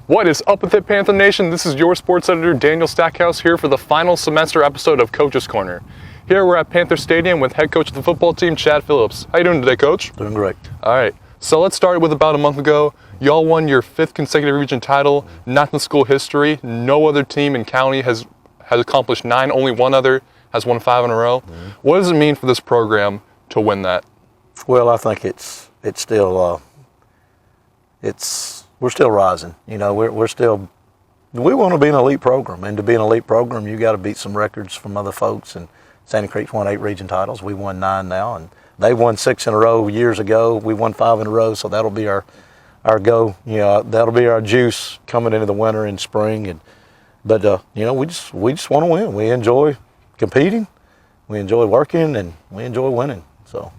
What is up with it, Panther Nation? This is your sports editor, Daniel Stackhouse, here for the final semester episode of Coach's Corner. Here we're at Panther Stadium with head coach of the football team, Chad Phillips. How you doing today, Coach? Doing great. All right, so let's start with about a month ago. Y'all won your 5th consecutive region title, not in school history. No other team in county has accomplished 9. Only one other has won 5 in a row. Mm-hmm. What does it mean for this program to win that? Well, I think it's still we're still rising. You know, we want to be an elite program, and to be an elite program, you got to beat some records from other folks. And Sandy Creek's won 8 region titles. We won 9 now, and they won 6 in a row years ago. We won 5 in a row, so that'll be our go. You know, that'll be our juice coming into the winter and spring. But you know, we just want to win. We enjoy competing, we enjoy working, and we enjoy winning. So.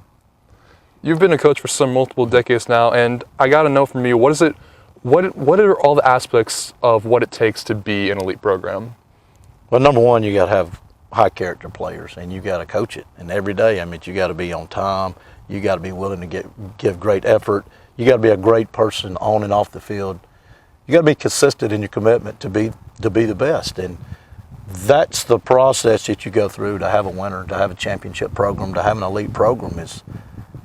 You've been a coach for some multiple decades now, and I got to know from you, what are all the aspects of what it takes to be an elite program? Well, number one, you got to have high character players, and you got to coach it. And every day, I mean, you got to be on time. You got to be willing to give great effort. You got to be a great person on and off the field. You got to be consistent in your commitment to be the best. And that's the process that you go through to have a winner, to have a championship program, to have an elite program.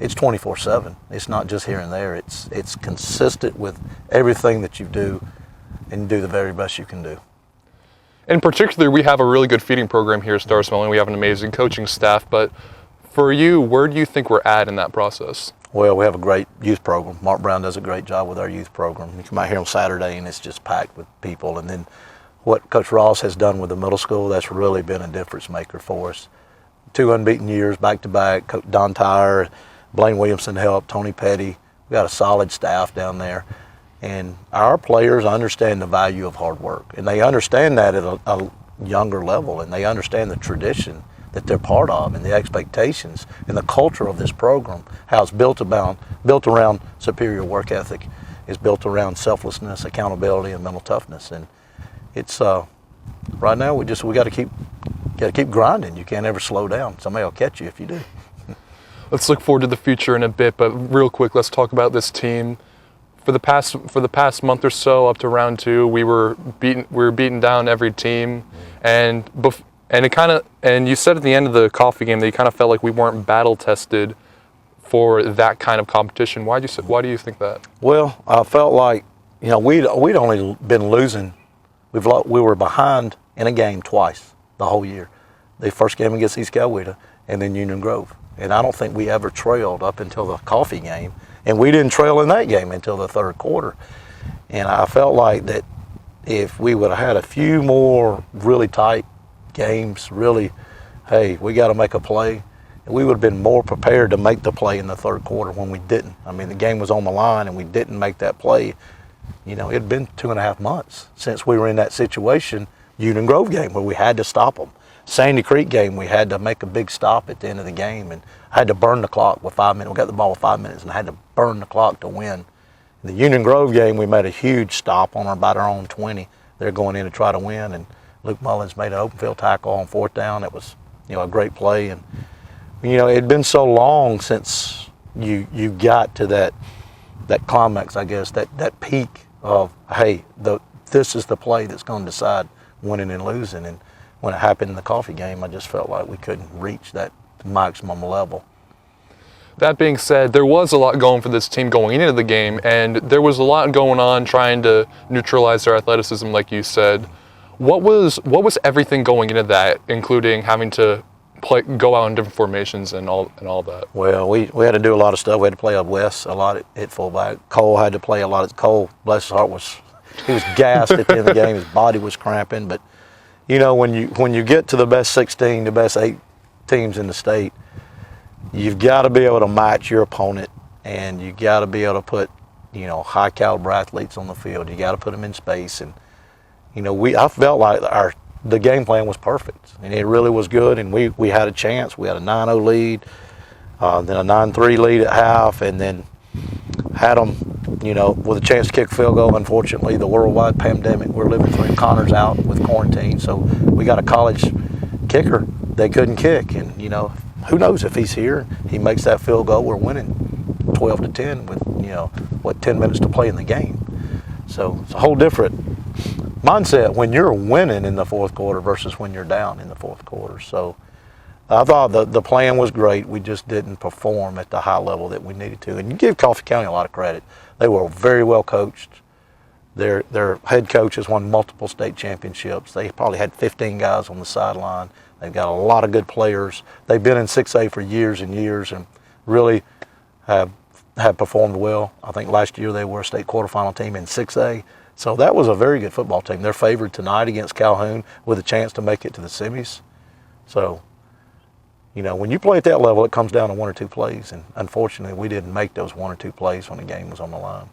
It's 24/7. It's not just here and there. It's consistent with everything that you do, and do the very best you can do. In particular, we have a really good feeding program here at Star Smelling. We have an amazing coaching staff. But for you, where do you think we're at in that process? Well, we have a great youth program. Mark Brown does a great job with our youth program. You come out here on Saturday, and it's just packed with people. And then what Coach Ross has done with the middle school, that's really been a difference maker for us. 2 unbeaten years back-to-back. Coach Don Tyre, Blaine Williamson helped, Tony Petty. We got a solid staff down there. And our players understand the value of hard work. And they understand that at a younger level. And they understand the tradition that they're part of, and the expectations and the culture of this program, how it's built around superior work ethic, is built around selflessness, accountability, and mental toughness. And it's right now we got to keep grinding. You can't ever slow down. Somebody will catch you if you do. Let's look forward to the future in a bit, but real quick, let's talk about this team. For the past month or so, up to round 2, we were beaten down every team, and you said at the end of the coffee game that you kind of felt like we weren't battle tested for that kind of competition. Why do you think that? Well, I felt like, you know, we'd only been losing. We were behind in a game twice the whole year. The first game against East Coweta, and then Union Grove. And I don't think we ever trailed up until the coffee game. And we didn't trail in that game until the third quarter. And I felt like that if we would have had a few more really tight games, really, hey, we got to make a play, and we would have been more prepared to make the play in the third quarter when we didn't. I mean, the game was on the line and we didn't make that play. You know, it had been 2.5 months since we were in that situation. Union Grove game where we had to stop them. Sandy Creek game, we had to make a big stop at the end of the game and had to burn the clock with 5 minutes. We got the ball with 5 minutes and had to burn the clock to win. In the Union Grove game, we made a huge stop on about our own 20. They're going in to try to win, and Luke Mullins made an open field tackle on 4th down. It was, you know, a great play. And, you know, it had been so long since you got to that climax, I guess, that peak of, hey, this is the play that's going to decide winning and losing. And when it happened in the coffee game, I just felt like we couldn't reach that maximum level. That being said, there was a lot going for this team going into the game, and there was a lot going on trying to neutralize their athleticism, like you said. What was everything going into that, including having to go out in different formations and all that? Well, we had to do a lot of stuff. We had to play up west a lot at fullback. Cole had to play a lot. Cole, bless his heart, he was gassed at the end of the game. His body was cramping, but you know, when you get to the best 16, the best 8 teams in the state, you've got to be able to match your opponent, and you got to be able to put, you know, high caliber athletes on the field. You got to put them in space, and you know, I felt like the game plan was perfect, and it really was good. And we had a chance. We had a 9-0 lead, then a 9-3 lead at half, and then had them, you know, with a chance to kick a field goal. Unfortunately, the worldwide pandemic we're living through, Connor's out with quarantine, so we got a college kicker they couldn't kick. And, you know, who knows if he's here, he makes that field goal, we're winning 12-10 with, you know, 10 minutes to play in the game. So it's a whole different mindset when you're winning in the fourth quarter versus when you're down in the fourth quarter. So I thought the plan was great. We just didn't perform at the high level that we needed to. And you give Coffee County a lot of credit. They were very well coached. Their head coach has won multiple state championships. They probably had 15 guys on the sideline. They've got a lot of good players. They've been in 6A for years and years and really have performed well. I think last year they were a state quarterfinal team in 6A. So that was a very good football team. They're favored tonight against Calhoun with a chance to make it to the semis. So, you know, when you play at that level, it comes down to one or two plays. And unfortunately, we didn't make those one or two plays when the game was on the line.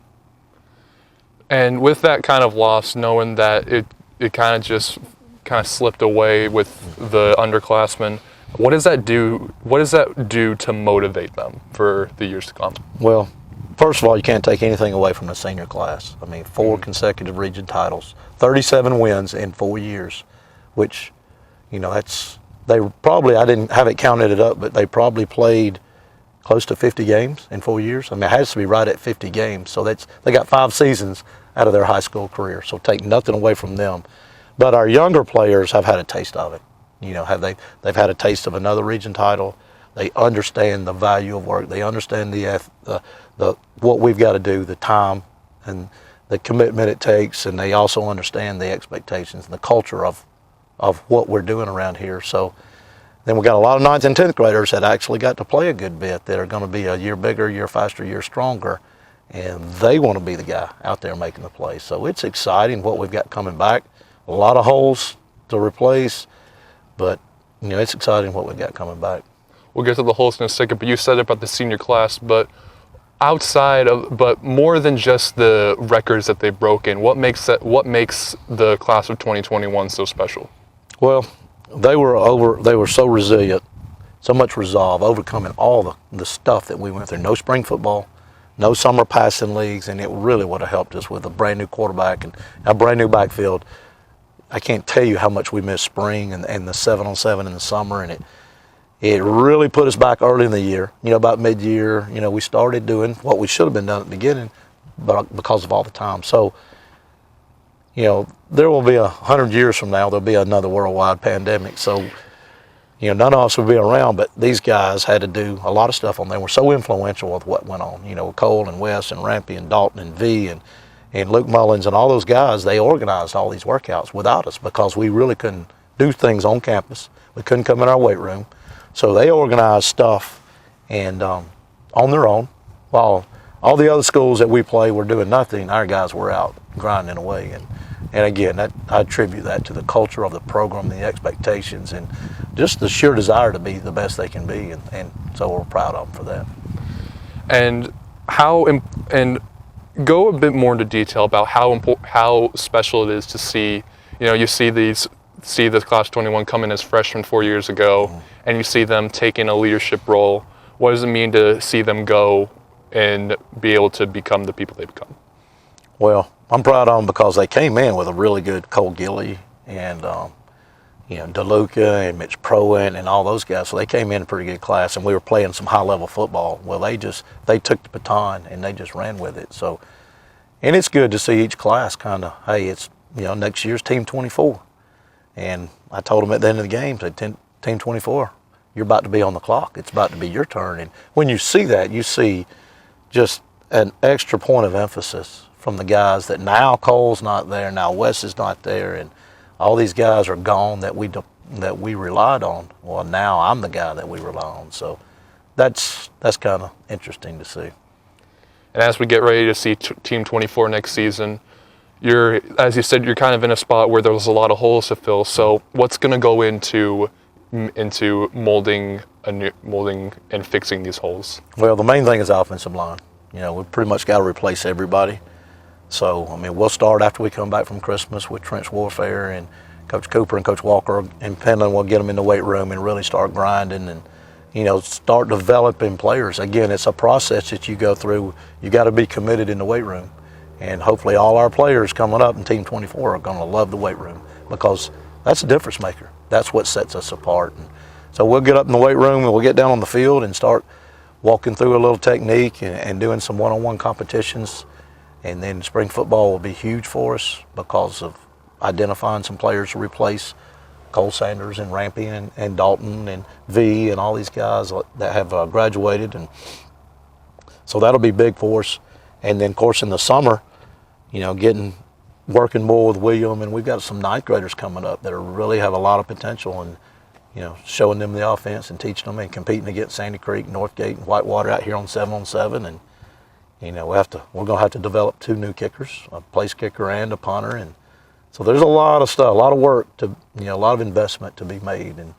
And with that kind of loss, knowing that it kind of slipped away with the underclassmen, what does that do? What does that do to motivate them for the years to come? Well, first of all, you can't take anything away from the senior class. I mean, 4 consecutive region titles, 37 wins in 4 years, which, you know, they probably, I didn't have it counted it up, but they probably played close to 50 games in 4 years. I mean, it has to be right at 50 games. So they got 5 seasons out of their high school career. So take nothing away from them. But our younger players have had a taste of it. You know, they've had a taste of another region title. They understand the value of work. They understand the what we've got to do, the time and the commitment it takes, and they also understand the expectations and the culture of what we're doing around here. So then we got a lot of 9th and 10th graders that actually got to play a good bit that are going to be a year bigger, year faster, year stronger, and they want to be the guy out there making the play. So it's exciting what we've got coming back. A lot of holes to replace, but you know, it's exciting what we've got coming back. We'll get to the holes in a second, but you said about the senior class, but but more than just the records that they've broken, what makes the class of 2021 so special? Well, they were so resilient, so much resolve, overcoming all the stuff that we went through. No spring football, no summer passing leagues, and it really would have helped us with a brand new quarterback and a brand new backfield. I can't tell you how much we missed spring and the 7-on-7 in the summer, and it really put us back early in the year. You know, about mid-year, you know, we started doing what we should have been done at the beginning, but because of all the time. So, you know, there will be 100 years from now, there'll be another worldwide pandemic. So, you know, none of us will be around, but these guys had to do a lot of stuff on there. We're so influential with what went on. You know, Cole and Wes and Rampy and Dalton and V and Luke Mullins and all those guys, they organized all these workouts without us because we really couldn't do things on campus. We couldn't come in our weight room. So they organized stuff and on their own. While all the other schools that we play were doing nothing, our guys were out grinding away. And again, I attribute that to the culture of the program, the expectations, and just the sheer desire to be the best they can be. And so we're proud of them for that. And go a bit more into detail about how special it is to see, you know, you see this class 21 come in as freshmen 4 years ago, and you see them taking a leadership role. What does it mean to see them go and be able to become the people they become? Well, I'm proud of them because they came in with a really good Cole Gilly and you know, DeLuca and Mitch Proen and all those guys. So they came in a pretty good class, and we were playing some high-level football. Well, they took the baton and they just ran with it. So, and it's good to see each class kind of, hey, it's, you know, next year's Team 24. And I told them at the end of the game, said, Team 24, you're about to be on the clock. It's about to be your turn. And when you see that, you see just an extra point of emphasis from the guys that now Cole's not there, now Wes is not there, and all these guys are gone that we relied on. Well, now I'm the guy that we rely on. So that's kind of interesting to see. And as we get ready to see Team 24 next season, as you said, you're kind of in a spot where there's a lot of holes to fill. So what's going to go into molding and fixing these holes? Well, the main thing is the offensive line. You know, we've pretty much got to replace everybody. So, I mean, we'll start after we come back from Christmas with trench warfare, and Coach Cooper and Coach Walker and Penland will get them in the weight room and really start grinding and, you know, start developing players. Again, it's a process that you go through. You got to be committed in the weight room. And hopefully all our players coming up in Team 24 are going to love the weight room, because that's a difference maker. That's what sets us apart. And so we'll get up in the weight room and we'll get down on the field and start walking through a little technique and doing some one-on-one competitions. And then spring football will be huge for us because of identifying some players to replace Cole Sanders and Rampy and Dalton and V and all these guys that have graduated. And so that'll be big for us. And then, of course, in the summer, working more with William, and we've got some ninth graders coming up that really have a lot of potential, and showing them the offense and teaching them and competing against Sandy Creek, Northgate, and Whitewater out here on 7-on-7. And we're gonna have to develop 2 new kickers, a place kicker and a punter, and so there's a lot of stuff, a lot of work a lot of investment to be made. And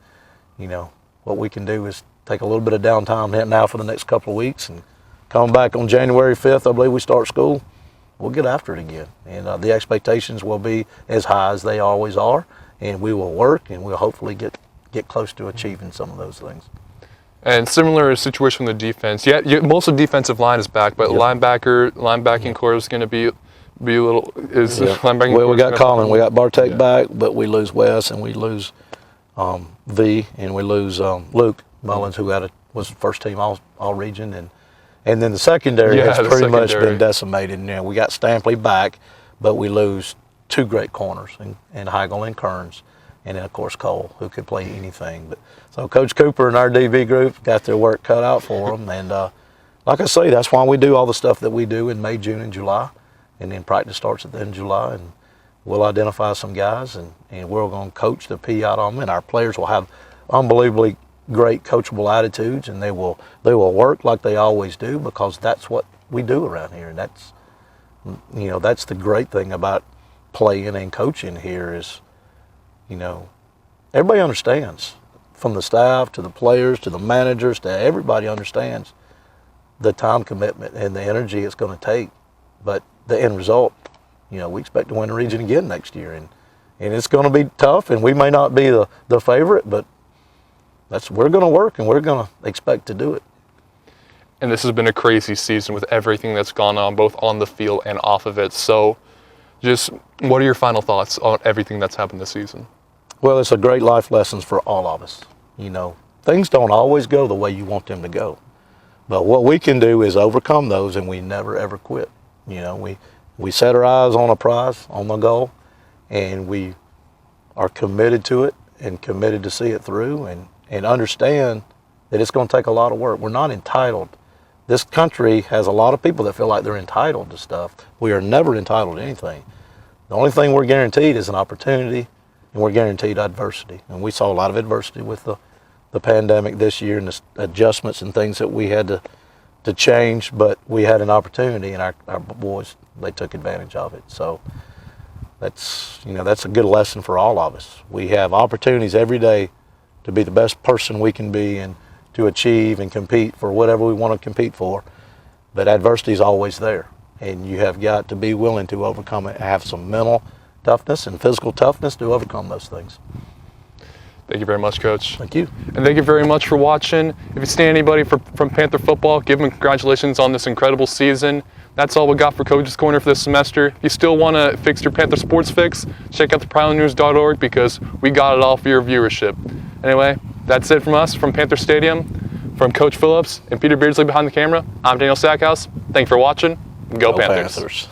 what we can do is take a little bit of downtime now for the next couple of weeks, and come back on January 5th, I believe we start school. We'll get after it again, and the expectations will be as high as they always are, and we will work, and we'll hopefully get close to achieving some of those things. And similar situation with the defense. Yeah, most of the defensive line is back, but linebacking core is going to be a little. Linebacking? Well, we got Colin, we got Bartek back, but we lose Wes, and we lose V, and we lose Luke Mullins, who was first team all region, and then the secondary has pretty much been decimated. We got Stampley back, but we lose 2 great corners, and Heigl and Kearns, and then of course Cole, who could play anything. But so Coach Cooper and our DB group got their work cut out for them, and like I say, that's why we do all the stuff that we do in May, June, and July, and then practice starts at the end of July, and we'll identify some guys, and we're going to coach the P out on them, and our players will have unbelievably great coachable attitudes, and they will work like they always do, because that's what we do around here. And that's the great thing about playing and coaching here is everybody understands, from the staff to the players to the managers to everybody understands the time commitment and the energy it's going to take, but the end result, we expect to win the region again next year, and it's going to be tough, and we may not be the favorite, but we're going to work, and we're going to expect to do it. And this has been a crazy season with everything that's gone on, both on the field and off of it. So just what are your final thoughts on everything that's happened this season? Well, it's a great life lessons for all of us. Things don't always go the way you want them to go. But what we can do is overcome those, and we never, ever quit. We set our eyes on a prize, on the goal, and we are committed to it and committed to see it through, and understand that it's going to take a lot of work. We're not entitled. This country has a lot of people that feel like they're entitled to stuff. We are never entitled to anything. The only thing we're guaranteed is an opportunity, and we're guaranteed adversity. And we saw a lot of adversity with the pandemic this year, and the adjustments and things that we had to change, but we had an opportunity, and our boys, they took advantage of it. So that's a good lesson for all of us. We have opportunities every day to be the best person we can be, and to achieve and compete for whatever we want to compete for. But adversity is always there, and you have got to be willing to overcome it, have some mental toughness and physical toughness to overcome those things. Thank you very much, Coach. Thank you. And thank you very much for watching. If you see anybody from Panther football, give them congratulations on this incredible season. That's all we got for Coach's Corner for this semester. If you still want to fix your Panther sports fix, check out the ProwlerNews.org, because we got it all for your viewership. Anyway, that's it from us from Panther Stadium, from Coach Phillips and Peter Beardsley behind the camera. I'm Daniel Stackhouse. Thank you for watching. Go Panthers.